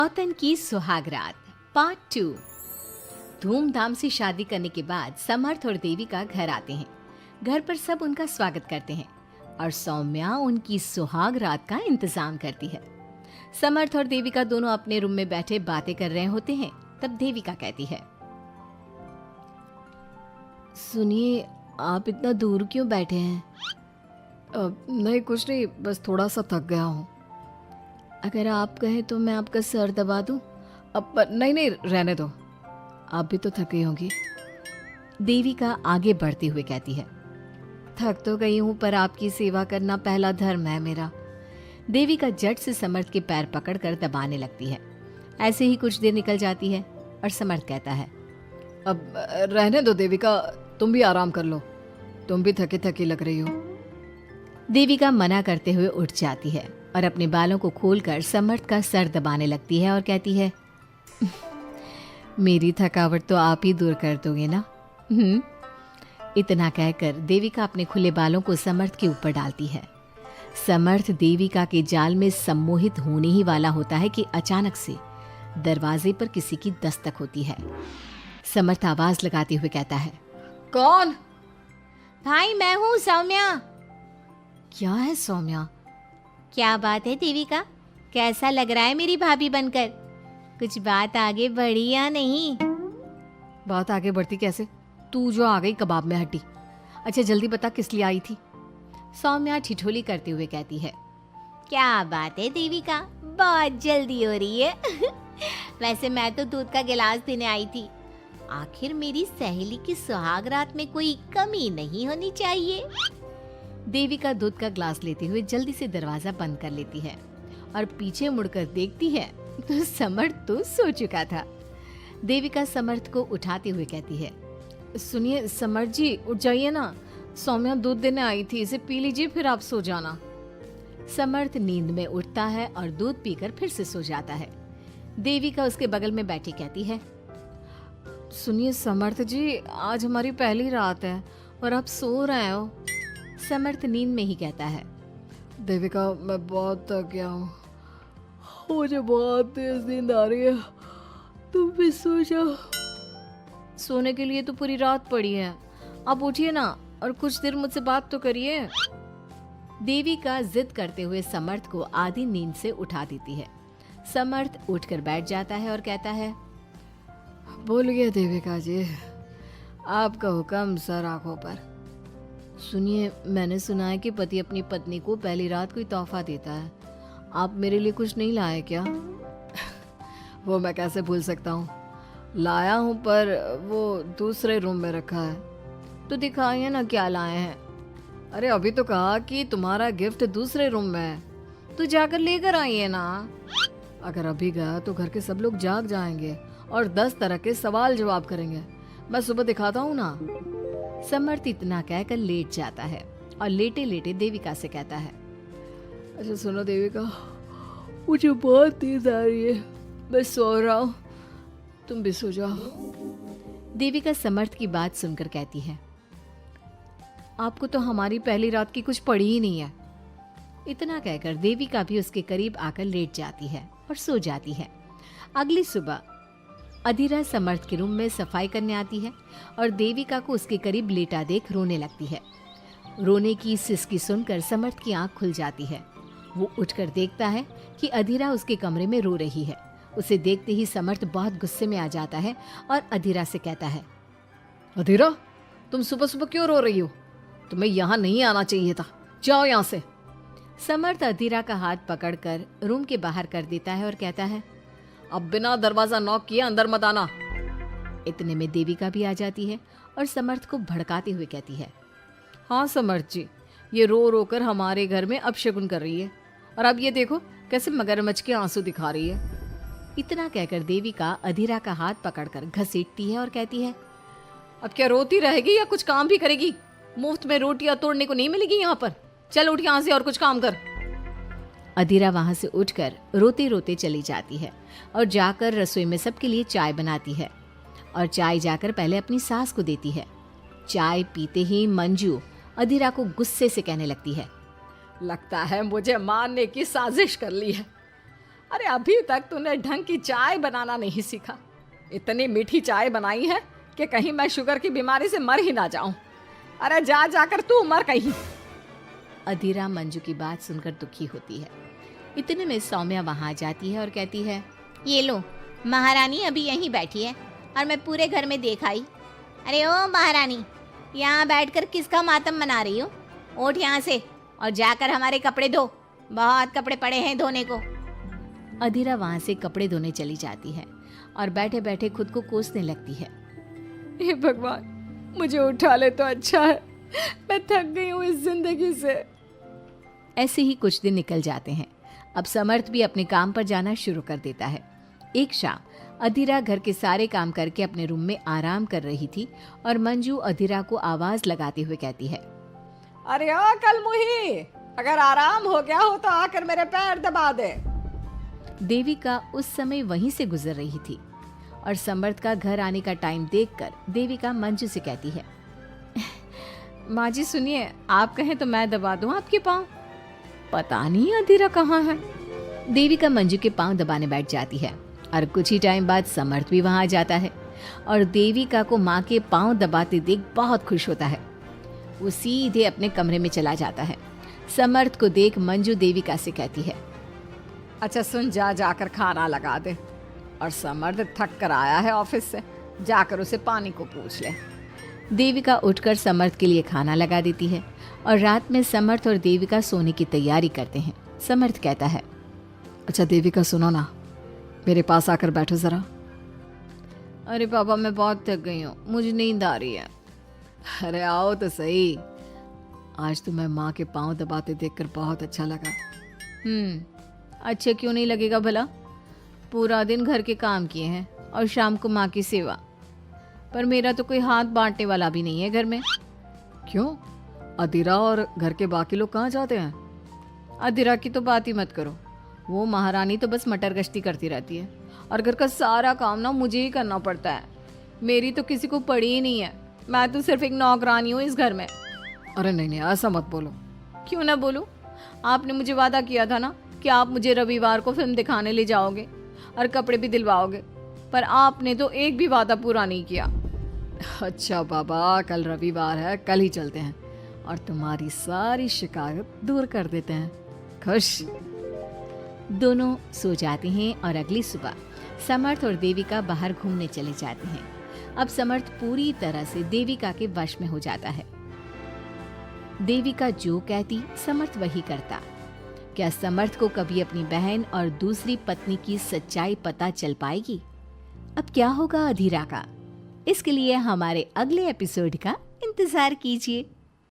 गौतम की सुहागरात पार्ट 2। धूमधाम से शादी करने के बाद समर्थ और देविका घर आते हैं। घर पर सब उनका स्वागत करते हैं और सौम्या उनकी सुहागरात का इंतजाम करती है। समर्थ और देविका दोनों अपने रूम में बैठे बातें कर रहे होते हैं। तब देविका कहती है, सुनिए, आप इतना दूर क्यों बैठे हैं? नहीं, कुछ नहीं, बस थोड़ा सा थक गया हूँ। अगर आप कहें तो मैं आपका सर दबा दूं? अब नहीं, रहने दो, आप भी तो थकी होंगी। देविका आगे बढ़ते हुए कहती है, थक तो गई हूं पर आपकी सेवा करना पहला धर्म है मेरा। देविका झट से समर्थ के पैर पकड़कर दबाने लगती है। ऐसे ही कुछ देर निकल जाती है और समर्थ कहता है, अब रहने दो देविका, तुम भी आराम कर लो, तुम भी थकी थकी लग रही हो। देविका मना करते हुए उठ जाती है और अपने बालों को खोलकर समर्थ का सर दबाने लगती है और कहती है, मेरी थकावट तो आप ही दूर कर दोगे ना? इतना कहकर देविका अपने खुले बालों को समर्थ के ऊपर डालती है। समर्थ देविका के जाल में सम्मोहित होने ही वाला होता है कि अचानक से दरवाजे पर किसी की दस्तक होती है। समर्थ आवाज लगाते हुए कहता है, कौन? भाई मैं हूँ सौम्या। क्या है सौम्या? क्या बात है देविका, कैसा लग रहा है मेरी भाभी बनकर? कुछ बात आगे बढ़ी या नहीं? बात आगे बढ़ती कैसे? तू जो आ गई कबाब में हड्डी। अच्छा जल्दी बता, किस लिए आई थी? सौम्या ठिठोली करते हुए कहती है, क्या बात है देविका, बहुत जल्दी हो रही है। वैसे मैं तो दूध का गिलास देने आई थी। आखिर मेरी सहेली की सुहागरात में कोई कमी नहीं होनी चाहिए। देविका दूध का ग्लास लेते हुए जल्दी से दरवाजा बंद कर लेती है और पीछे मुड़कर देखती है तो समर्थ तो सो चुका था। देविका समर्थ को उठाते हुए कहती है, सुनिए समर्थ जी, उठ जाइए ना, सौम्या दूध देने आई थी, इसे पी लीजिए फिर आप सो जाना। समर्थ नींद में उठता है और दूध पीकर फिर से सो जाता है। देविका उसके बगल में बैठी कहती है, सुनिए समर्थ जी, आज हमारी पहली रात है और आप सो रहे हो। समर्थ नींद में ही कहता है, देविका मैं बहुत थक गया हूँ, मुझे बहुत तेज नींद आ रही है, तुम भी सो जाओ। सोने के लिए तो पूरी रात पड़ी है, आप उठिए ना और कुछ देर मुझसे बात तो करिए। देविका जिद करते हुए समर्थ को आधी नींद से उठा देती है। समर्थ उठकर बैठ जाता है और कहता है, बोलिए देविका जी, आपका हुक्म सर आंखों पर। सुनिए, मैंने सुना है कि पति अपनी पत्नी को पहली रात कोई तोहफा देता है, आप मेरे लिए कुछ नहीं लाए क्या? वो मैं कैसे भूल सकता हूँ, लाया हूँ पर वो दूसरे रूम में रखा है। तो दिखाइए ना क्या लाए हैं। अरे अभी तो कहा कि तुम्हारा गिफ्ट दूसरे रूम में है, तो जाकर लेकर आइए ना। अगर अभी गया तो घर के सब लोग जाग जाएंगे और 10 तरह के सवाल जवाब करेंगे। मैं सुबह दिखाता हूँ ना। समर्थ इतना कहकर लेट जाता है और लेटे लेटे देविका से कहता है, अच्छा सुनो देविका, मुझे बहुत नींद आ रही है, मैं सो रहा हूँ, तुम भी सो जाओ। देविका समर्थ की बात सुनकर कहती है, आपको तो हमारी पहली रात की कुछ पड़ी ही नहीं है। इतना कहकर देविका भी उसके करीब आकर लेट जाती है और सो जाती है। अगली सुबह अधीरा समर्थ के रूम में सफाई करने आती है और देविका को उसके करीब लेटा देख रोने लगती है। रोने की सिसकी सुनकर समर्थ की आंख खुल जाती है। वो उठकर देखता है कि अधीरा उसके कमरे में रो रही है। उसे देखते ही समर्थ बहुत गुस्से में आ जाता है और अधीरा से कहता है, अधीरा, तुम सुबह सुबह क्यों रो रही हो? तुम्हें यहाँ नहीं आना चाहिए था, जाओ यहाँ से। समर्थ अधीरा का हाथ पकड़कर रूम के बाहर कर देता है और कहता है, अब बिना दरवाजा नॉक किए अंदर मत आना। इतने में देविका भी आ जाती है और समर्थ को भड़काते हुए कहती है, हाँ समर्थ जी, ये रो रो कर हमारे घर में अपशगुन कर रही है और अब ये देखो कैसे मगरमच्छ के आंसू दिखा रही है। इतना कहकर देविका अधीरा का हाथ पकड़कर घसीटती है और कहती है, अब क्या रोती रहेगी या कुछ काम भी करेगी? मुफ्त में रोटियां तोड़ने को नहीं मिलेगी यहाँ पर। चल उठ यहाँ से और कुछ काम कर। अधीरा वहां से उठकर रोते रोते चली जाती है और जाकर रसोई में सबके लिए चाय बनाती है और चाय जाकर पहले अपनी सास को देती है। चाय पीते ही मंजू अधीरा को गुस्से से कहने लगती है, लगता है मुझे मारने की साजिश कर ली है। अरे अभी तक तूने ढंग की चाय बनाना नहीं सीखा। इतनी मीठी चाय बनाई है कि कहीं मैं शुगर की बीमारी से मर ही ना जाऊं। अरे जा जाकर तू मर कहीं। अधीरा मंजू की बात सुनकर दुखी होती है। इतने में सौम्या वहां आ जाती है और कहती है, ये लो, महारानी अभी यहीं बैठी है और मैं पूरे घर में देख आई। अरे ओ महारानी, यहाँ बैठकर किसका मातम मना रही हो? उठ यहाँ से और जाकर हमारे कपड़े धो, बहुत कपड़े पड़े हैं धोने को। अधीरा वहां से कपड़े धोने चली जाती है और बैठे बैठे खुद को कोसने लगती है। हे भगवान, मुझे उठा ले तो अच्छा है, मैं थक गई हूँ इस जिंदगी से। ऐसे ही कुछ दिन निकल जाते हैं। अब समर्थ भी अपने काम पर जाना शुरू कर देता है। एक शाम अधीरा घर के सारे काम करके अपने रूम में आराम कर रही थी और मंजू अधीरा को आवाज लगाते हुए कहती है, अरे ओ कलमुही, अगर आराम हो गया हो तो आकर मेरे पैर दबा दे। देविका उस समय वहीं से गुजर रही थी और समर्थ का घर आने का टाइम देखकर देविका मंजू से कहती है, माँ जी सुनिए, आप कहें तो मैं दबा दूं आपके पाँव। पता नहीं अधीरा कहाँ है। देविका मंजू के पांव दबाने बैठ जाती है और कुछ ही टाइम बाद समर्थ भी वहां आ जाता है और देविका को माँ के पांव दबाते देख बहुत खुश होता है। वो सीधे अपने कमरे में चला जाता है। समर्थ को देख मंजू देविका से कहती है, अच्छा सुन, जा जाकर खाना लगा दे। और समर्थ थक कर आया है ऑफिस से, जाकर उसे पानी को पूछ ले। देविका उठकर समर्थ के लिए खाना लगा देती है और रात में समर्थ और देविका सोने की तैयारी करते हैं। समर्थ कहता है, अच्छा देविका सुनो ना, मेरे पास आकर बैठो जरा। अरे पापा मैं बहुत थक गई हूँ, मुझे नींद आ रही है। अरे आओ तो सही, आज तुम्हें माँ के पाँव दबाते देखकर बहुत अच्छा लगा। अच्छा क्यों नहीं लगेगा भला? पूरा दिन घर के काम किए हैं और शाम को माँ की सेवा, पर मेरा तो कोई हाथ बांटने वाला भी नहीं है घर में। क्यों? अधीरा और घर के बाकी लोग कहाँ जाते हैं? अधीरा की तो बात ही मत करो, वो महारानी तो बस मटर गश्ती करती रहती है और घर का सारा काम ना मुझे ही करना पड़ता है। मेरी तो किसी को पड़ी ही नहीं है, मैं तो सिर्फ एक नौकरानी हूँ इस घर में। अरे नहीं नहीं, ऐसा मत बोलो। क्यों ना बोलूं? आपने मुझे वादा किया था ना कि आप मुझे रविवार को फिल्म दिखाने ले जाओगे और कपड़े भी दिलवाओगे, पर आपने तो एक भी वादा पूरा नहीं किया। अच्छा बाबा, कल रविवार है, कल ही चलते हैं और तुम्हारी सारी शिकायत दूर कर देते हैं। खुश? दोनों सो जाते हैं और अगली सुबह समर्थ और देविका बाहर घूमने चले जाते हैं। अब समर्थ पूरी तरह से देविका के वश में हो जाता है। देविका जो कहती समर्थ वही करता। क्या समर्थ को कभी अपनी बहन और दूसरी पत्नी की सच्चाई पता चल पाएगी? अब क्या होगा अधीरा का? इसके लिए हमारे अगले एपिसोड का इंतजार कीजिए।